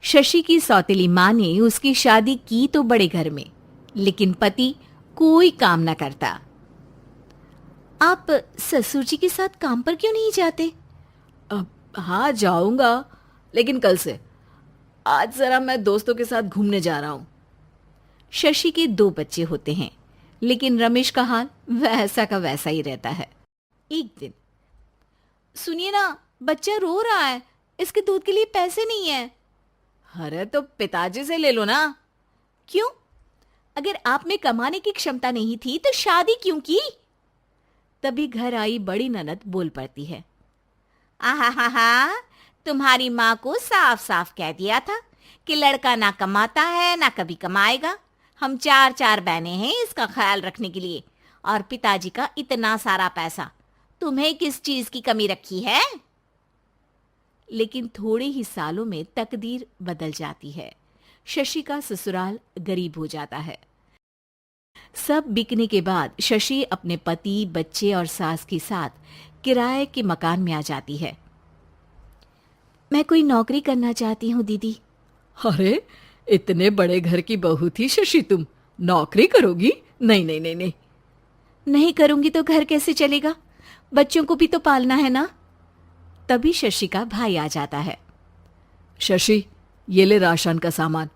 शशि की सौतेली माँ ने उसकी शादी की तो बड़े घर में, लेकिन पति कोई काम न करता। आप ससुर जी के साथ काम पर क्यों नहीं जाते? हाँ जाऊंगा, लेकिन कल से। आज जरा मैं दोस्तों के साथ घूमने जा रहा हूँ। शशि के 2 बच्चे होते हैं, लेकिन रमेश का हाल वैसा का वैसा ही रहता है। एक दिन, सुनिए ना, बच्चा रो रहा है, इसके दूध के लिए पैसे नहीं है। अरे तो पिताजी से ले लो ना। क्यों? अगर आप में कमाने की क्षमता नहीं थी तो शादी क्यों की? तभी घर आई बड़ी ननद बोल पड़ती है। आहा हा हा, तुम्हारी माँ को साफ साफ कह दिया था कि लड़का ना कमाता है ना कभी कमाएगा। हम 4 बहनें हैं इसका ख्याल रखने के लिए, और पिताजी का इतना सारा पैसा, तुम्हें किस चीज की कमी रखी है? लेकिन थोड़े ही सालों में तकदीर बदल जाती है। शशि का ससुराल गरीब हो जाता है। सब बिकने के बाद शशि अपने पति, बच्चे और सास के साथ किराए के मकान में आ जाती है। मैं कोई नौकरी करना चाहती हूँ दीदी। अरे इतने बड़े घर की बहू थी शशि, तुम नौकरी करोगी? नहीं नहीं नहीं नहीं। नहीं करूंगी तो घर कैसे चलेगा? बच्चों को भी तो पालना है ना। तभी शशि का भाई आ जाता है। शशि, ये ले राशन का सामान,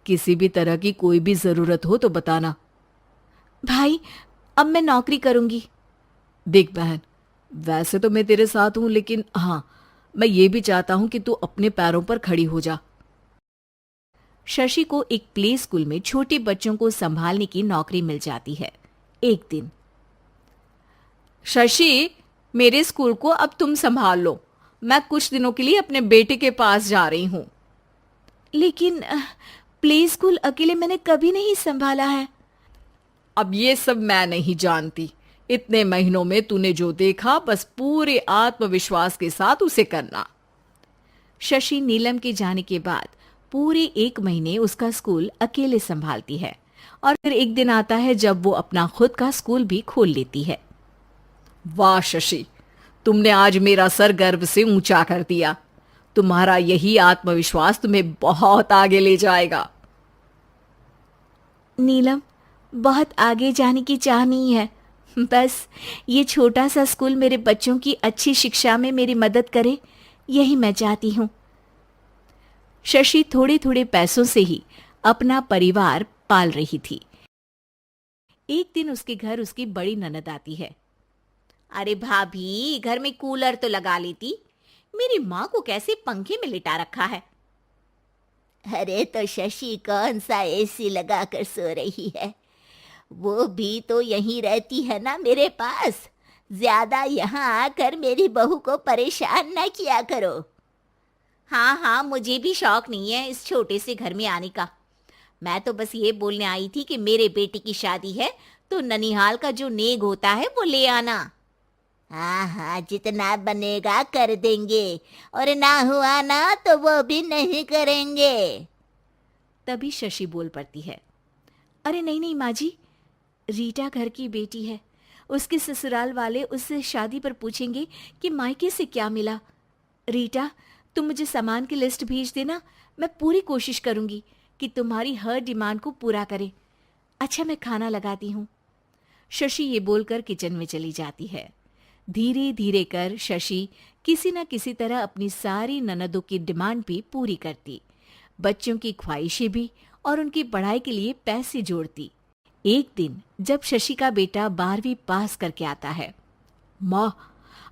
किसी भी तरह की कोई भी जरूरत हो तो बताना। भाई, अब मैं नौकरी करूंगी। देख बहन, वैसे तो मैं तेरे साथ हूं, लेकिन हाँ, मैं ये भी चाहता हूं कि तू अपने पैरों पर खड़ी हो जा। शशि को एक प्ले स्कूल में छोटे बच्चों को संभालने की नौकरी मिल जाती है। एक दिन, शशि, मेरे स्कूल को अब तुम संभाल लो। मैं कुछ दिनों के लिए अपने बेटे के पास जा रही हूं। लेकिन प्ले स्कूल अकेले मैंने कभी नहीं संभाला है। अब ये सब मैं नहीं जानती। इतने महीनों में तूने जो देखा, बस पूरे आत्मविश्वास के साथ उसे करना। शशि नीलम के जाने के बाद पूरे 1 महीने उसका स्कूल अकेले संभालती है, और फिर एक दिन आता है जब वो अपना खुद का स्कूल भी खोल लेती है। वाह शशि, तुमने आज मेरा सर गर्व से ऊंचा कर दिया। तुम्हारा यही आत्मविश्वास तुम्हें बहुत आगे ले जाएगा। नीलम, बहुत आगे जाने की चाह नहीं है, बस ये छोटा सा स्कूल मेरे बच्चों की अच्छी शिक्षा में मेरी मदद करे, यही मैं चाहती हूँ। शशि थोड़े थोड़े पैसों से ही अपना परिवार पाल रही थी। एक दिन उसके घर उसकी बड़ी ननद आती है। अरे भाभी, घर में कूलर तो लगा लेती, मेरी माँ को कैसे पंखे में लिटा रखा है। अरे तो शशि कौन सा एसी लगा कर सो रही है? वो भी तो यहीं रहती है ना मेरे पास। ज्यादा यहाँ आकर मेरी बहू को परेशान ना किया करो। हाँ हाँ, मुझे भी शौक नहीं है इस छोटे से घर में आने का। मैं तो बस ये बोलने आई थी कि मेरे बेटे की शादी है तो ननिहाल का जो नेग होता है वो ले आना। हाँ हाँ, जितना बनेगा कर देंगे, और ना हुआ ना तो वो भी नहीं करेंगे। तभी शशि बोल पड़ती है। अरे नहीं नहीं माँ जी, रीटा घर की बेटी है, उसके ससुराल वाले उससे शादी पर पूछेंगे कि मायके से क्या मिला। रीटा, तुम मुझे सामान की लिस्ट भेज देना, मैं पूरी कोशिश करूंगी कि तुम्हारी हर डिमांड को पूरा करे। अच्छा, मैं खाना लगाती हूँ। शशि ये बोलकर किचन में चली जाती है। धीरे धीरे कर शशि किसी न किसी तरह अपनी सारी ननदों की डिमांड भी पूरी करती, बच्चों की ख्वाहिशें भी, और उनकी पढ़ाई के लिए पैसे जोड़ती। एक दिन जब शशि का बेटा 12वीं पास करके आता है। माँ,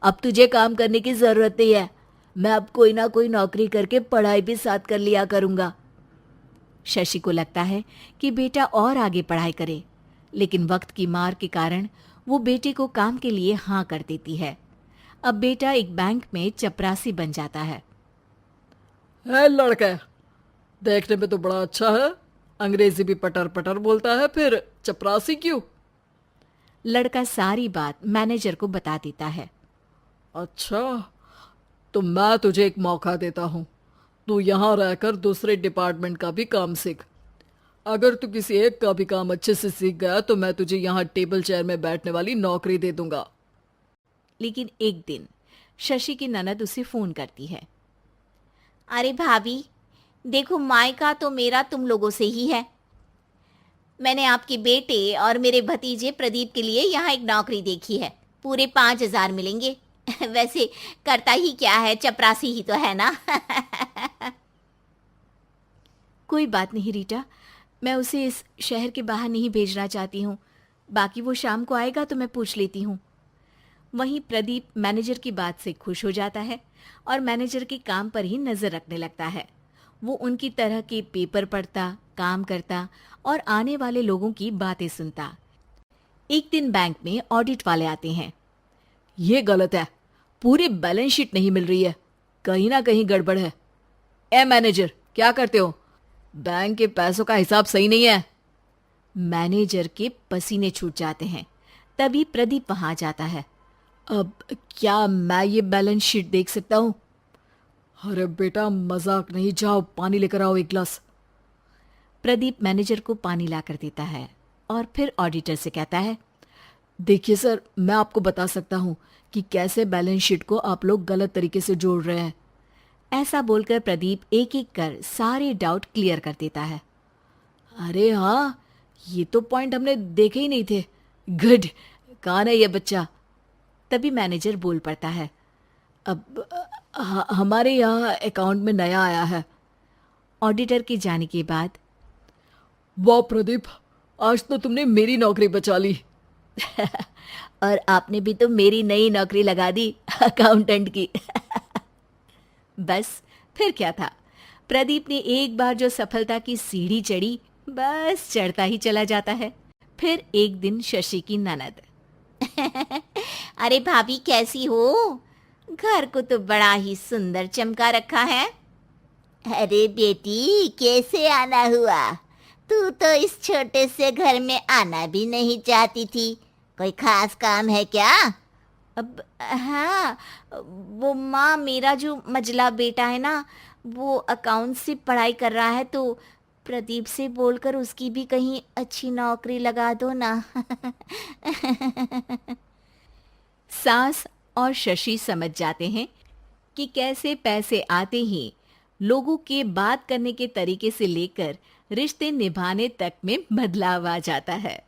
अब तुझे काम करने की जरूरत नहीं है। मैं अब कोई ना कोई नौकरी करके पढ़ाई भी साथ कर लिया करूंगा। शशि को लगता है कि बेटा और आगे पढ़ाई करे, लेकिन वक्त की मार के कारण वो बेटे को काम के लिए हाँ कर देती है। अब बेटा एक बैंक में चपरासी बन जाता है। है लड़का, देखने में तो बड़ा अच्छा है, अंग्रेजी भी पटर पटर बोलता है, फिर चपरासी क्यों? लड़का सारी बात मैनेजर को बता देता है। अच्छा, तो मैं तुझे एक मौका देता हूँ। तू यहाँ रहकर दूसरे डिपार्टमेंट का भी काम सीख। अगर तू किसी एक का भी काम अच्छे से सीख गया तो मैं तुझे यहाँ टेबल चेयर में बैठने वाली नौकरी दे दूंगा। लेकिन एक दिन शशि की ननद उसे फोन करती है। अरे भाभी, देखो, मायका तो मेरा तुम लोगों से ही है। मैंने आपके बेटे और मेरे भतीजे प्रदीप के लिए यहाँ एक नौकरी देखी है। पूरे 5,000 मिलेंगे। वैसे करता ही क्या है, चपरासी ही तो है ना। कोई बात नहीं रीटा, मैं उसे इस शहर के बाहर नहीं भेजना चाहती हूँ। बाकी वो शाम को आएगा तो मैं पूछ लेती हूँ। वहीं प्रदीप मैनेजर की बात से खुश हो जाता है और मैनेजर के काम पर ही नजर रखने लगता है। वो उनकी तरह के पेपर पढ़ता, काम करता और आने वाले लोगों की बातें सुनता। एक दिन बैंक में ऑडिट वाले आते हैं। ये गलत है, पूरी बैलेंस शीट नहीं मिल रही है, कहीं ना कहीं गड़बड़ है। ए मैनेजर, क्या करते हो? बैंक के पैसों का हिसाब सही नहीं है। मैनेजर के पसीने छूट जाते हैं। तभी प्रदीप वहां जाता है। अब क्या मैं ये बैलेंस शीट देख सकता हूँ? अरे बेटा, मजाक नहीं, जाओ पानी लेकर आओ एक गिलास। प्रदीप मैनेजर को पानी लाकर देता है और फिर ऑडिटर से कहता है, देखिए सर, मैं आपको बता सकता हूँ कि कैसे बैलेंस शीट को आप लोग गलत तरीके से जोड़ रहे हैं। ऐसा बोलकर प्रदीप एक एक कर सारे डाउट क्लियर कर देता है। अरे हाँ, ये तो पॉइंट हमने देखे ही नहीं थे। गुड, कौन है ये बच्चा? तभी मैनेजर बोल पड़ता है, अब हमारे यहाँ अकाउंट में नया आया है। ऑडिटर के जाने के बाद, वाह प्रदीप, आज तो तुमने मेरी नौकरी बचा ली। और आपने भी तो मेरी नई नौकरी लगा दी, अकाउंटेंट की। बस फिर क्या था, प्रदीप ने एक बार जो सफलता की सीढ़ी चढ़ी, बस चढ़ता ही चला जाता है। फिर एक दिन शशि की ननद, अरे भाभी कैसी हो? घर को तो बड़ा ही सुंदर चमका रखा है। अरे बेटी, कैसे आना हुआ? तू तो इस छोटे से घर में आना भी नहीं चाहती थी। कोई खास काम है क्या? अब हाँ, वो माँ, मेरा जो मजला बेटा है ना, वो अकाउंट से पढ़ाई कर रहा है, तो प्रदीप से बोलकर उसकी भी कहीं अच्छी नौकरी लगा दो ना। सास और शशि समझ जाते हैं कि कैसे पैसे आते ही लोगों के बात करने के तरीके से लेकर रिश्ते निभाने तक में बदलाव आ जाता है।